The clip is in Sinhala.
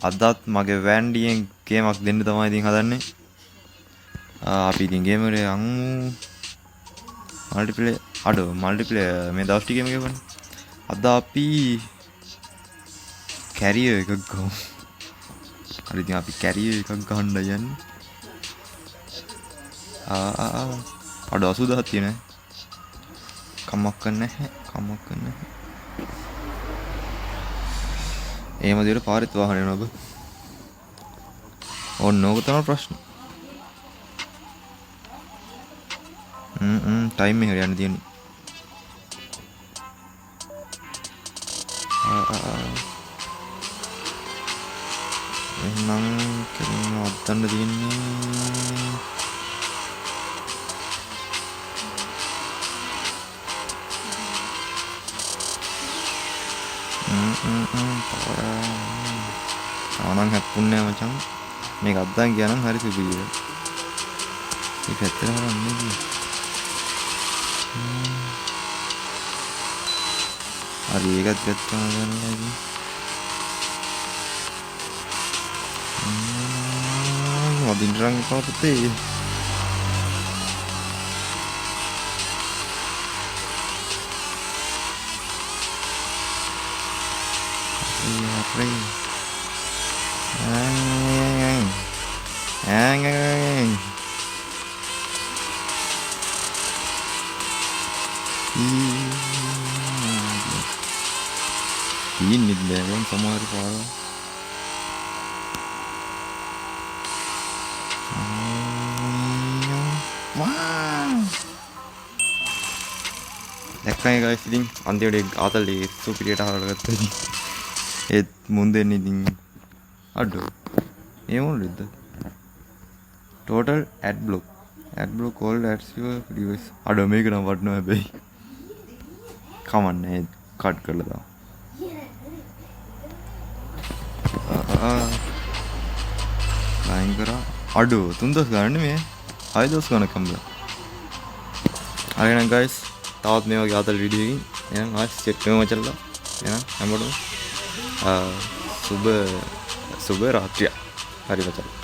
අදත් මගේ වෑන්ඩියෙන් ගේමක් දෙන්න තමයි ඉතින් හදන්නේ. අපි ඉතින් ගේම් එකේ අම්මු මල්ටිප්ලේයර් මල්ටිප්ලේයර් මේ දවස් ටිකේම ගෙවන්නේ. අද අපි කැරියර් එකක් ගමු. හරි ඉතින් අපි කැරියර් එකක් ගහන්න යන්නේ. අඩ 80000ක් තියෙනවා. කමක් නැහැ. එහෙම දිහට පාරෙත් වාහන යනවා ඔබ. ඕන්න ඕක තමයි ප්‍රශ්න. ටයිම් එකට යන්න තියෙන්නේ. එහෙනම් කෙලින්ම අත්තන්න තියෙන්නේ. ආනන් හැප්පුන්නේ මචං. මේක අද්දන් කියනනම් හරි සුබියි. ඒක ඇත්තටම නෙමෙයි. හරි ඒකත් ගත්තා ගන්නයි. වදින්න රංග පාපතේ. Ini belum sama hari parah. දැක්කනේ guys ඉතින් අන්තිමට ආතල්ලි සුපිරියට හරවගත්තා ඉතින් ඒත් මුන්දෙන් ඉතින් අඩෝ ඒ මොනද total ad block all ads your device අඩෝ මේක නම් වටනවා හැබැයි කමන්නේ කට් කරලා දාමු ලයින් කරා අඩෝ 3000 ගන්න මේ 6000 ගන්න කම්බලා හරි නම් guys තවත් මේ වගේ ආතල් වීඩියෝ එකකින් එහෙනම් ආයෙත් චෙක් කරමු මචල්ලා එහෙනම් හැමෝටම සුබ රාත්‍රිය හරි මචල්ලා